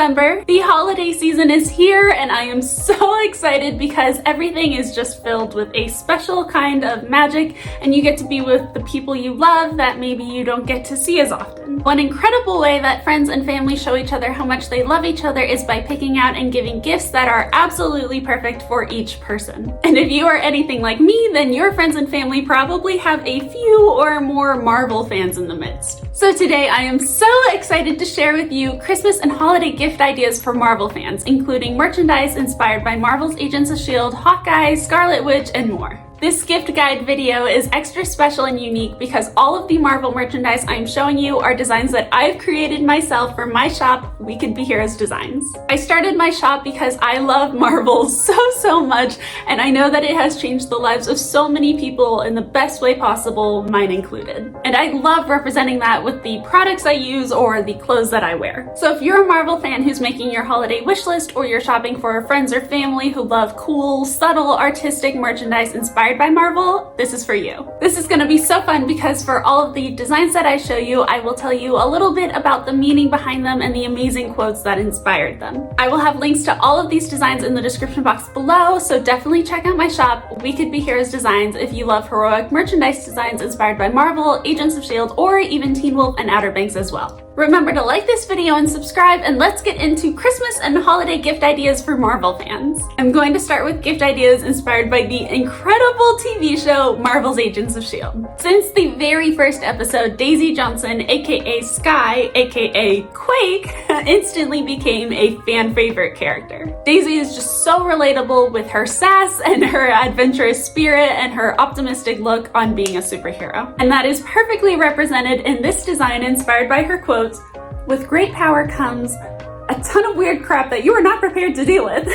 November. The holiday season is here and I am so excited because everything is just filled with a special kind of magic and you get to be with the people you love that maybe you don't get to see as often. One incredible way that friends and family show each other how much they love each other is by picking out and giving gifts that are absolutely perfect for each person. And if you are anything like me, then your friends and family probably have a few or more Marvel fans in the midst. So today I am so excited to share with you Christmas and holiday gift ideas for Marvel fans, including merchandise inspired by Marvel's Agents of S.H.I.E.L.D, Hawkeye, Scarlet Witch, and more. This gift guide video is extra special and unique because all of the Marvel merchandise I'm showing you are designs that I've created myself for my shop, We Could Be Heroes Designs. I started my shop because I love Marvel so much, and I know that it has changed the lives of so many people in the best way possible, mine included. And I love representing that with the products I use or the clothes that I wear. So if you're a Marvel fan who's making your holiday wish list, or you're shopping for friends or family who love cool, subtle, artistic merchandise inspired by Marvel, this is for you. This is going to be so fun because for all of the designs that I show you, I will tell you a little bit about the meaning behind them and the amazing quotes that inspired them. I will have links to all of these designs in the description box below, so definitely check out my shop, We Could Be Heroes Designs, if you love heroic merchandise designs inspired by Marvel, Agents of S.H.I.E.L.D, or even Teen Wolf and Outer Banks as well. Remember to like this video and subscribe, and let's get into Christmas and holiday gift ideas for Marvel fans. I'm going to start with gift ideas inspired by the incredible TV show Marvel's Agents of S.H.I.E.L.D. Since the very first episode, Daisy Johnson, aka Skye, aka Quake, instantly became a fan favorite character. Daisy is just so relatable with her sass and her adventurous spirit and her optimistic look on being a superhero. And that is perfectly represented in this design inspired by her quote, "With great power comes a ton of weird crap that you are not prepared to deal with."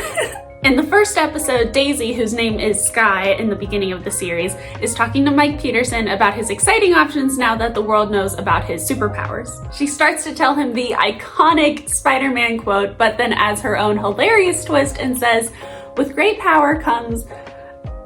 In the first episode, Daisy, whose name is Skye in the beginning of the series, is talking to Mike Peterson about his exciting options now that the world knows about his superpowers. She starts to tell him the iconic Spider-Man quote, but then adds her own hilarious twist and says, "With great power comes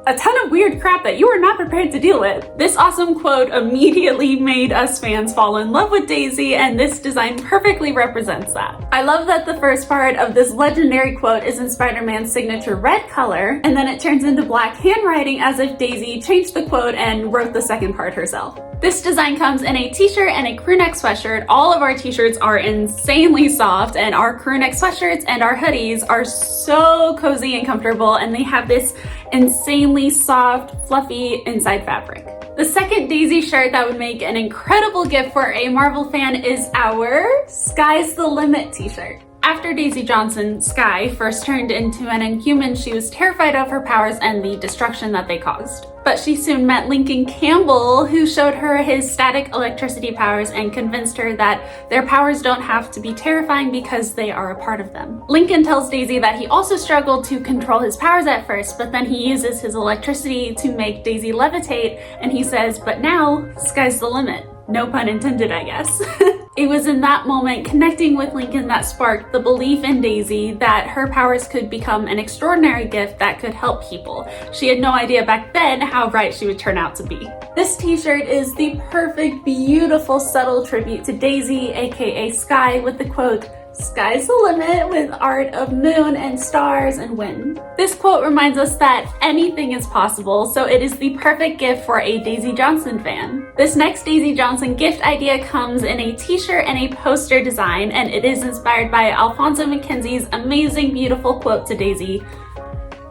a ton of weird crap that you are not prepared to deal with." This awesome quote immediately made us fans fall in love with Daisy, and this design perfectly represents that. I love that the first part of this legendary quote is in Spider-Man's signature red color, and then it turns into black handwriting as if Daisy changed the quote and wrote the second part herself. This design comes in a t-shirt and a crewneck sweatshirt. All of our t-shirts are insanely soft, and our crewneck sweatshirts and our hoodies are so cozy and comfortable, and they have this insanely soft, fluffy inside fabric. The second Daisy shirt that would make an incredible gift for a Marvel fan is our Sky's the Limit t-shirt. After Daisy Johnson, Skye, first turned into an Inhuman, she was terrified of her powers and the destruction that they caused. But she soon met Lincoln Campbell, who showed her his static electricity powers and convinced her that their powers don't have to be terrifying because they are a part of them. Lincoln tells Daisy that he also struggled to control his powers at first, but then he uses his electricity to make Daisy levitate, and he says, "But now, sky's the limit." No pun intended, I guess. It was in that moment, connecting with Lincoln, that sparked the belief in Daisy that her powers could become an extraordinary gift that could help people. She had no idea back then how right she would turn out to be. This t-shirt is the perfect, beautiful, subtle tribute to Daisy, aka Skye, with the quote, "Sky's the limit," with art of moon and stars and wind. This quote reminds us that anything is possible, so it is the perfect gift for a Daisy Johnson fan. This next Daisy Johnson gift idea comes in a t-shirt and a poster design, and it is inspired by Alfonso McKenzie's amazing, beautiful quote to Daisy,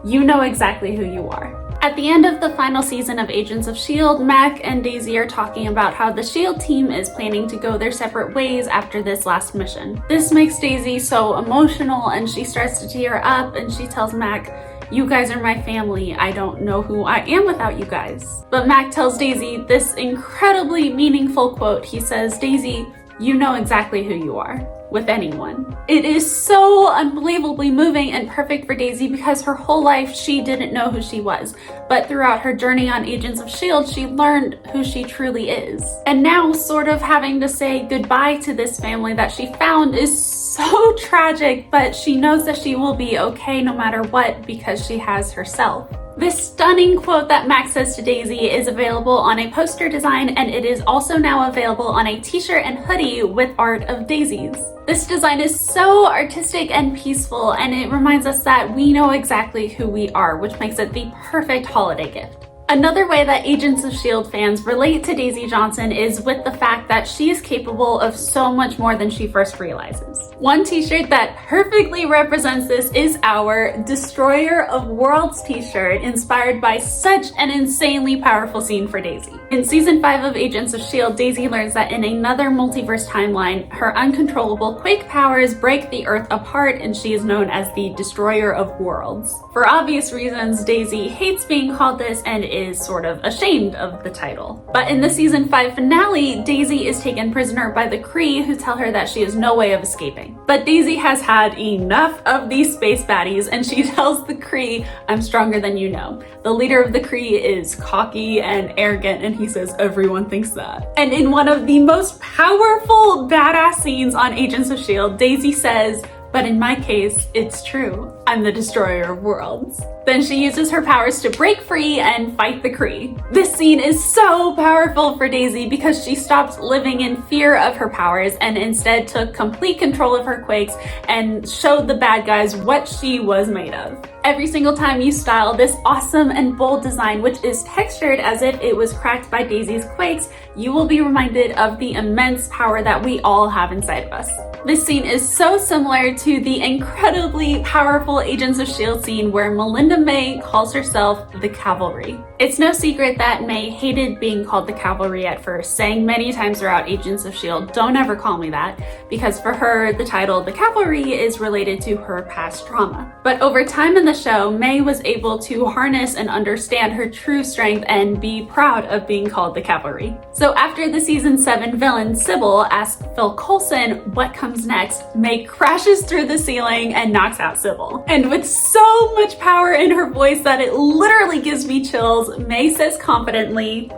"You know exactly who you are." At the end of the final season of Agents of S.H.I.E.L.D, Mac and Daisy are talking about how the S.H.I.E.L.D team is planning to go their separate ways after this last mission. This makes Daisy so emotional, and she starts to tear up, and she tells Mac, "You guys are my family. I don't know who I am without you guys." But Mac tells Daisy this incredibly meaningful quote. He says, "Daisy, you know exactly who you are." With anyone. It is so unbelievably moving and perfect for Daisy because her whole life she didn't know who she was, but throughout her journey on Agents of S.H.I.E.L.D, she learned who she truly is. And now sort of having to say goodbye to this family that she found is so tragic, but she knows that she will be okay no matter what because she has herself. This stunning quote that Max says to Daisy is available on a poster design, and it is also now available on a t-shirt and hoodie with art of daisies. This design is so artistic and peaceful, and it reminds us that we know exactly who we are, which makes it the perfect holiday gift. Another way that Agents of S.H.I.E.L.D. fans relate to Daisy Johnson is with the fact that she is capable of so much more than she first realizes. One t-shirt that perfectly represents this is our Destroyer of Worlds t-shirt, inspired by such an insanely powerful scene for Daisy. In season 5 of Agents of S.H.I.E.L.D., Daisy learns that in another multiverse timeline, her uncontrollable quake powers break the Earth apart, and she is known as the Destroyer of Worlds. For obvious reasons, Daisy hates being called this and is sort of ashamed of the title. But in the season 5 finale, Daisy is taken prisoner by the Kree, who tell her that she has no way of escaping. But Daisy has had enough of these space baddies, and she tells the Kree, "I'm stronger than you know." The leader of the Kree is cocky and arrogant, and he says everyone thinks that. And in one of the most powerful badass scenes on Agents of S.H.I.E.L.D., Daisy says, "But in my case, it's true. I'm the Destroyer of Worlds." Then she uses her powers to break free and fight the Kree. This scene is so powerful for Daisy because she stopped living in fear of her powers and instead took complete control of her quakes and showed the bad guys what she was made of. Every single time you style this awesome and bold design, which is textured as if it was cracked by Daisy's quakes, you will be reminded of the immense power that we all have inside of us. This scene is so similar to the incredibly powerful Agents of S.H.I.E.L.D. scene where Melinda May calls herself the Cavalry. It's no secret that May hated being called the Cavalry at first, saying many times throughout Agents of S.H.I.E.L.D., "Don't ever call me that," because for her, the title the Cavalry is related to her past trauma. But over time in the show, May was able to harness and understand her true strength and be proud of being called the Cavalry. So after the season 7 villain Sybil asks Phil Coulson what comes next, May crashes through the ceiling and knocks out Sybil. And with so much power in her voice that it literally gives me chills, May says confidently,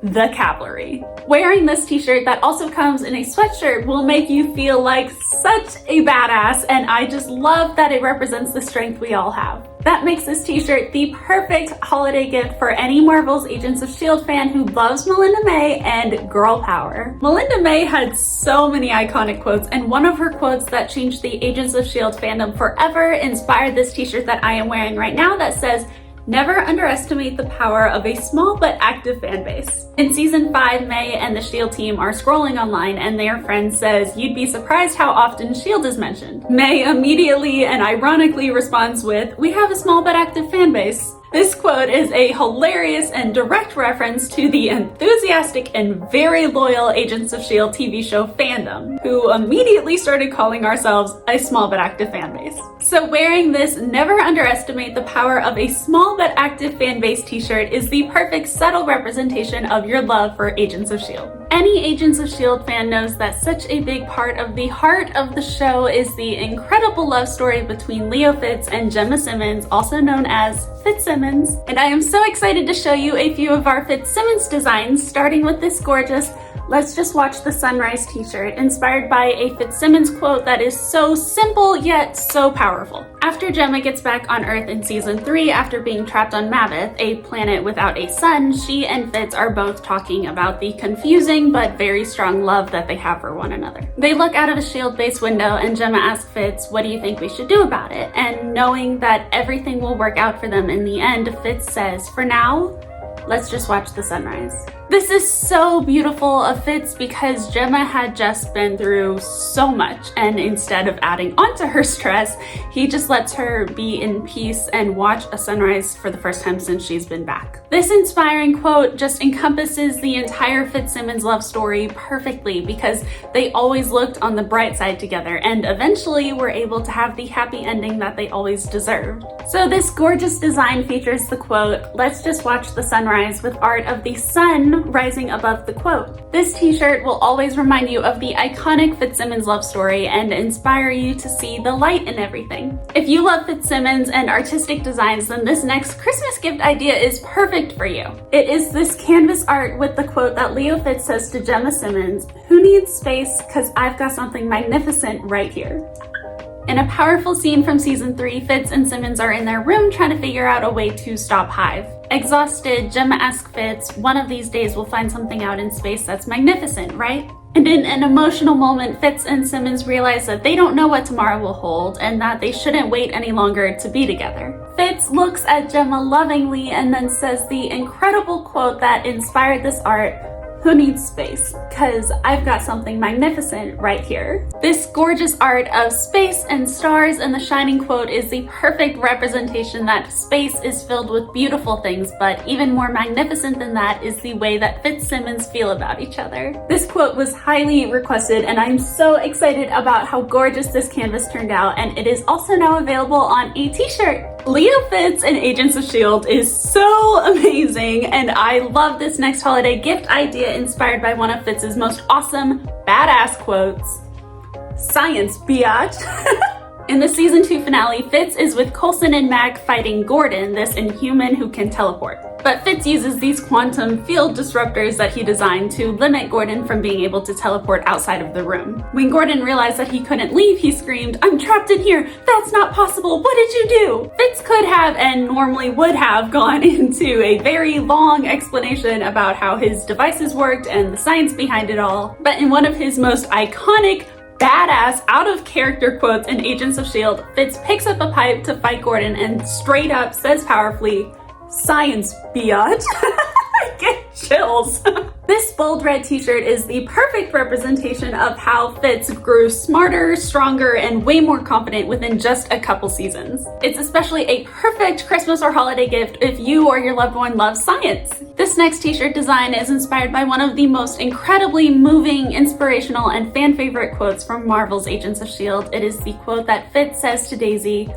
"The Cavalry." Wearing this t-shirt that also comes in a sweatshirt will make you feel like such a badass, and I just love that it represents the strength we all have. That makes this t-shirt the perfect holiday gift for any Marvel's Agents of S.H.I.E.L.D. fan who loves Melinda May and girl power. Melinda May had so many iconic quotes, and one of her quotes that changed the Agents of S.H.I.E.L.D. fandom forever inspired this t-shirt that I am wearing right now that says, "Never underestimate the power of a small but active fan base." In season 5, May and the S.H.I.E.L.D. team are scrolling online and their friend says, "You'd be surprised how often S.H.I.E.L.D. is mentioned." May immediately and ironically responds with, "We have a small but active fan base." This quote is a hilarious and direct reference to the enthusiastic and very loyal Agents of S.H.I.E.L.D. TV show fandom, who immediately started calling ourselves a small but active fan base. So wearing this "Never underestimate the power of a small but active fan base" t-shirt is the perfect subtle representation of your love for Agents of S.H.I.E.L.D. Any Agents of S.H.I.E.L.D. fan knows that such a big part of the heart of the show is the incredible love story between Leo Fitz and Gemma Simmons, also known as Fitzsimmons. And I am so excited to show you a few of our Fitzsimmons designs, starting with this gorgeous "Let's Just Watch the Sunrise" t-shirt, inspired by a Fitzsimmons quote that is so simple yet so powerful. After Gemma gets back on Earth in season 3 after being trapped on Maveth, a planet without a sun, she and Fitz are both talking about the confusing but very strong love that they have for one another. They look out of a S.H.I.E.L.D. base window and Gemma asks Fitz, "What do you think we should do about it?" And knowing that everything will work out for them in the end, Fitz says, "For now, let's just watch the sunrise." This is so beautiful of Fitz because Gemma had just been through so much, and instead of adding onto her stress, he just lets her be in peace and watch a sunrise for the first time since she's been back. This inspiring quote just encompasses the entire Fitzsimmons love story perfectly because they always looked on the bright side together and eventually were able to have the happy ending that they always deserved. So this gorgeous design features the quote, "Let's just watch the sunrise," with art of the sun rising above the quote. This t-shirt will always remind you of the iconic Fitzsimmons love story and inspire you to see the light in everything. If you love Fitzsimmons and artistic designs, then this next Christmas gift idea is perfect for you. It is this canvas art with the quote that Leo Fitz says to Gemma Simmons, "Who needs space? 'Cause I've got something magnificent right here." In a powerful scene from season 3, Fitz and Simmons are in their room trying to figure out a way to stop Hive. Exhausted, Gemma asks Fitz, one of these days we'll find something out in space that's magnificent, right? And in an emotional moment, Fitz and Simmons realize that they don't know what tomorrow will hold and that they shouldn't wait any longer to be together. Fitz looks at Gemma lovingly and then says the incredible quote that inspired this art, "Who needs space? 'Cause I've got something magnificent right here." This gorgeous art of space and stars and the shining quote is the perfect representation that space is filled with beautiful things, but even more magnificent than that is the way that Fitzsimmons feel about each other. This quote was highly requested, and I'm so excited about how gorgeous this canvas turned out, and it is also now available on a t-shirt. Leo Fitz in Agents of S.H.I.E.L.D. is so amazing, and I love this next holiday gift idea inspired by one of Fitz's most awesome, badass quotes. Science, biatch. In the season 2 finale, Fitz is with Coulson and Mac fighting Gordon, this inhuman who can teleport. But Fitz uses these quantum field disruptors that he designed to limit Gordon from being able to teleport outside of the room. When Gordon realized that he couldn't leave, he screamed, "I'm trapped in here! That's not possible! What did you do?" Fitz could have, and normally would have, gone into a very long explanation about how his devices worked and the science behind it all. But in one of his most iconic, badass, out-of-character quotes in Agents of S.H.I.E.L.D., Fitz picks up a pipe to fight Gordon and straight up says powerfully, "Science, biatch." I get chills. This bold red t-shirt is the perfect representation of how Fitz grew smarter, stronger, and way more confident within just a couple seasons. It's especially a perfect Christmas or holiday gift if you or your loved one loves science. This next t-shirt design is inspired by one of the most incredibly moving, inspirational, and fan favorite quotes from Marvel's Agents of S.H.I.E.L.D. It is the quote that Fitz says to Daisy,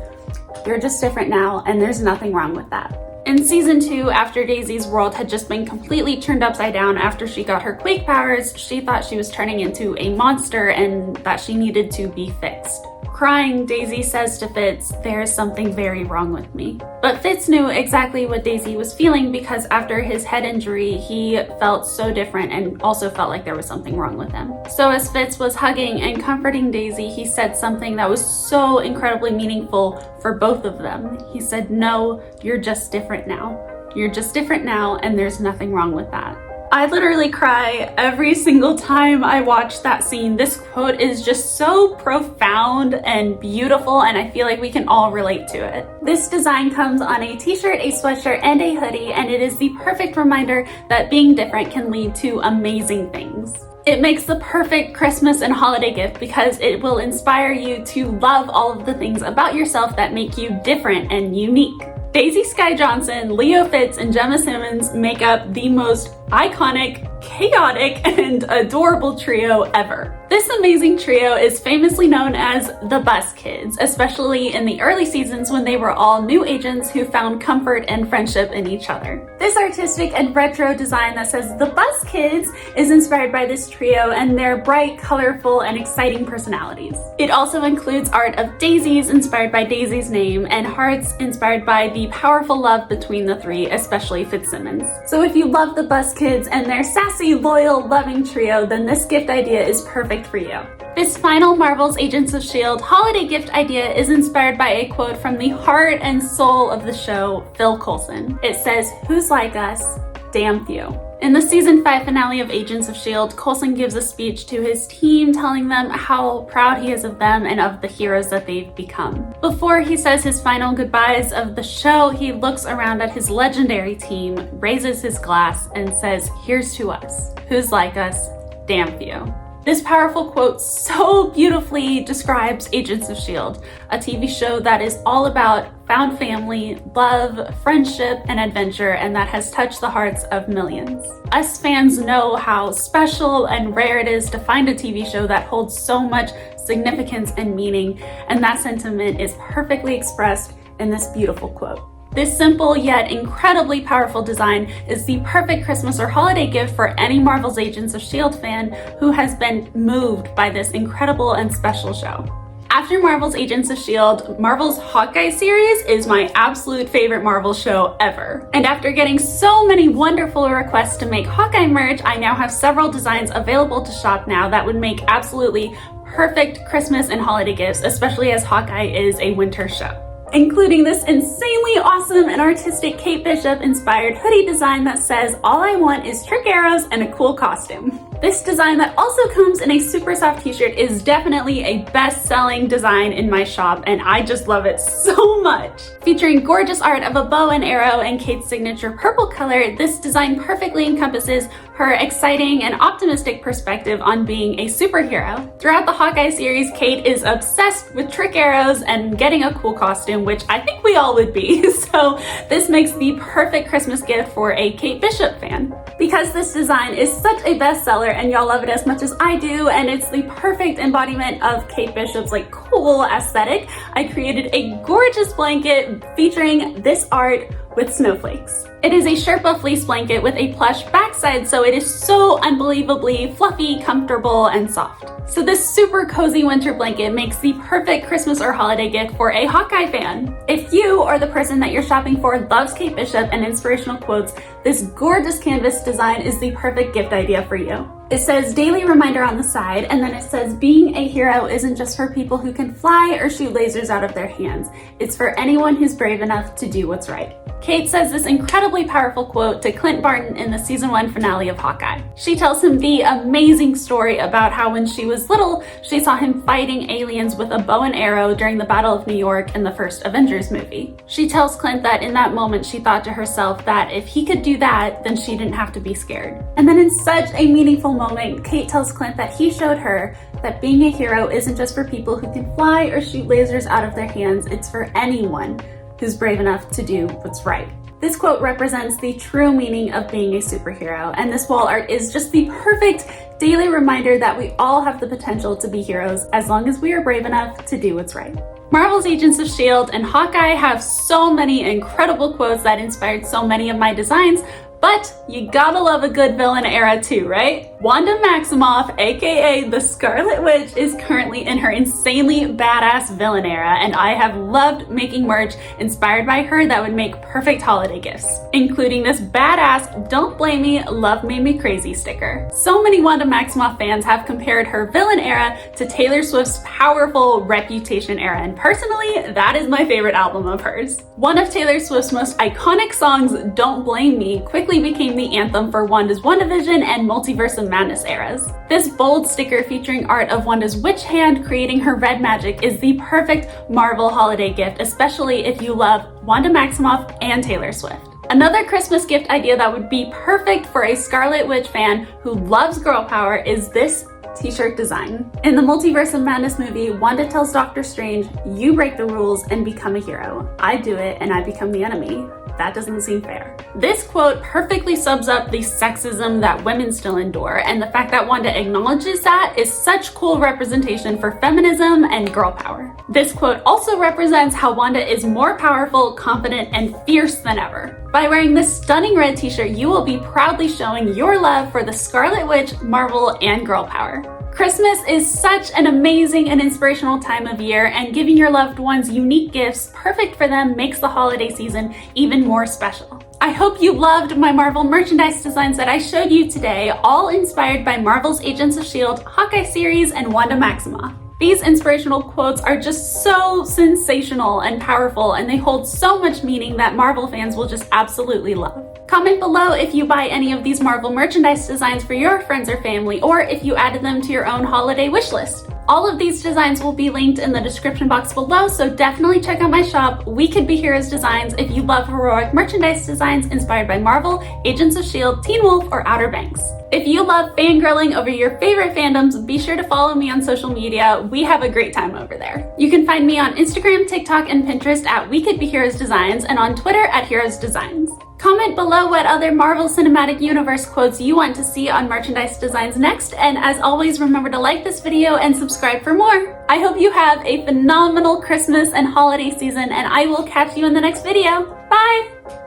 "You're just different now, and there's nothing wrong with that." In season 2, after Daisy's world had just been completely turned upside down after she got her quake powers, she thought she was turning into a monster and that she needed to be fixed. Crying, Daisy says to Fitz, "There's something very wrong with me." But Fitz knew exactly what Daisy was feeling because after his head injury, he felt so different and also felt like there was something wrong with him. So as Fitz was hugging and comforting Daisy, he said something that was so incredibly meaningful for both of them. He said, "No, you're just different now. You're just different now, and there's nothing wrong with that." I literally cry every single time I watch that scene. This quote is just so profound and beautiful, and I feel like we can all relate to it. This design comes on a t-shirt, a sweatshirt, and a hoodie, and it is the perfect reminder that being different can lead to amazing things. It makes the perfect Christmas and holiday gift because it will inspire you to love all of the things about yourself that make you different and unique. Daisy Skye Johnson, Leo Fitz, and Gemma Simmons make up the most iconic, chaotic, and adorable trio ever. This amazing trio is famously known as the Bus Kids, especially in the early seasons when they were all new agents who found comfort and friendship in each other. This artistic and retro design that says the Bus Kids is inspired by this trio and their bright, colorful, and exciting personalities. It also includes art of daisies inspired by Daisy's name and hearts inspired by the powerful love between the three, especially Fitzsimmons. So if you love the Bus Kids and their sassy, loyal, loving trio, then this gift idea is perfect for you. This final Marvel's Agents of S.H.I.E.L.D. holiday gift idea is inspired by a quote from the heart and soul of the show, Phil Coulson. It says, "Who's like us? Damn few." In the season 5 finale of Agents of S.H.I.E.L.D., Coulson gives a speech to his team telling them how proud he is of them and of the heroes that they've become. Before he says his final goodbyes of the show, he looks around at his legendary team, raises his glass, and says, "Here's to us. Who's like us? Damn few." This powerful quote so beautifully describes Agents of S.H.I.E.L.D., a TV show that is all about found family, love, friendship, and adventure, and that has touched the hearts of millions. Us fans know how special and rare it is to find a TV show that holds so much significance and meaning, and that sentiment is perfectly expressed in this beautiful quote. This simple yet incredibly powerful design is the perfect Christmas or holiday gift for any Marvel's Agents of S.H.I.E.L.D. fan who has been moved by this incredible and special show. After Marvel's Agents of S.H.I.E.L.D., Marvel's Hawkeye series is my absolute favorite Marvel show ever. And after getting so many wonderful requests to make Hawkeye merch, I now have several designs available to shop now that would make absolutely perfect Christmas and holiday gifts, especially as Hawkeye is a winter show. Including this insanely awesome and artistic Kate Bishop inspired hoodie design that says, "All I want is trick arrows and a cool costume." This design that also comes in a super soft t-shirt is definitely a best-selling design in my shop, and I just love it so much. Featuring gorgeous art of a bow and arrow and Kate's signature purple color, this design perfectly encompasses her exciting and optimistic perspective on being a superhero. Throughout the Hawkeye series, Kate is obsessed with trick arrows and getting a cool costume, which I think we all would be, so this makes the perfect Christmas gift for a Kate Bishop fan. Because this design is such a bestseller and y'all love it as much as I do, and it's the perfect embodiment of Kate Bishop's like cool aesthetic, I created a gorgeous blanket featuring this art with snowflakes. It is a Sherpa fleece blanket with a plush backside, so it is so unbelievably fluffy, comfortable, and soft. So this super cozy winter blanket makes the perfect Christmas or holiday gift for a Hawkeye fan. If you or the person that you're shopping for loves Kate Bishop and inspirational quotes, this gorgeous canvas design is the perfect gift idea for you. It says daily reminder on the side, and then it says being a hero isn't just for people who can fly or shoot lasers out of their hands. It's for anyone who's brave enough to do what's right. Kate says this incredibly powerful quote to Clint Barton in the season 1 finale of Hawkeye. She tells him the amazing story about how when she was little, she saw him fighting aliens with a bow and arrow during the Battle of New York in the first Avengers movie. She tells Clint that in that moment she thought to herself that if he could do that, then she didn't have to be scared. And then in such a meaningful moment, Kate tells Clint that he showed her that being a hero isn't just for people who can fly or shoot lasers out of their hands, it's for anyone who's brave enough to do what's right. This quote represents the true meaning of being a superhero, and this wall art is just the perfect daily reminder that we all have the potential to be heroes as long as we are brave enough to do what's right. Marvel's Agents of S.H.I.E.L.D. and Hawkeye have so many incredible quotes that inspired so many of my designs, but you gotta love a good villain era too, right? Wanda Maximoff, aka the Scarlet Witch, is currently in her insanely badass villain era, and I have loved making merch inspired by her that would make perfect holiday gifts, including this badass Don't Blame Me, Love Made Me Crazy sticker. So many Wanda Maximoff fans have compared her villain era to Taylor Swift's powerful Reputation era, and personally, that is my favorite album of hers. One of Taylor Swift's most iconic songs, Don't Blame Me, quickly became the anthem for Wanda's WandaVision and Multiverse of Madness eras. This bold sticker featuring art of Wanda's witch hand creating her red magic is the perfect Marvel holiday gift, especially if you love Wanda Maximoff and Taylor Swift. Another Christmas gift idea that would be perfect for a Scarlet Witch fan who loves girl power is this t-shirt design. In the Multiverse of Madness movie, Wanda tells Doctor Strange, "You break the rules and become a hero. I do it and I become the enemy. That doesn't seem fair." This quote perfectly sums up the sexism that women still endure, and the fact that Wanda acknowledges that is such cool representation for feminism and girl power. This quote also represents how Wanda is more powerful, confident, and fierce than ever. By wearing this stunning red t-shirt, you will be proudly showing your love for the Scarlet Witch, Marvel, and girl power. Christmas is such an amazing and inspirational time of year, and giving your loved ones unique gifts perfect for them makes the holiday season even more special. I hope you loved my Marvel merchandise designs that I showed you today, all inspired by Marvel's Agents of S.H.I.E.L.D., Hawkeye series, and Wanda Maximoff. These inspirational quotes are just so sensational and powerful, and they hold so much meaning that Marvel fans will just absolutely love. Comment below if you buy any of these Marvel merchandise designs for your friends or family, or if you added them to your own holiday wish list. All of these designs will be linked in the description box below, so definitely check out my shop, We Could Be Heroes Designs, if you love heroic merchandise designs inspired by Marvel, Agents of S.H.I.E.L.D., Teen Wolf, or Outer Banks. If you love fangirling over your favorite fandoms, be sure to follow me on social media. We have a great time over there. You can find me on Instagram, TikTok, and Pinterest at We Could Be Heroes Designs, and on Twitter at Heroes Designs. Comment below what other Marvel Cinematic Universe quotes you want to see on merchandise designs next, and as always, remember to like this video and subscribe for more. I hope you have a phenomenal Christmas and holiday season, and I will catch you in the next video. Bye!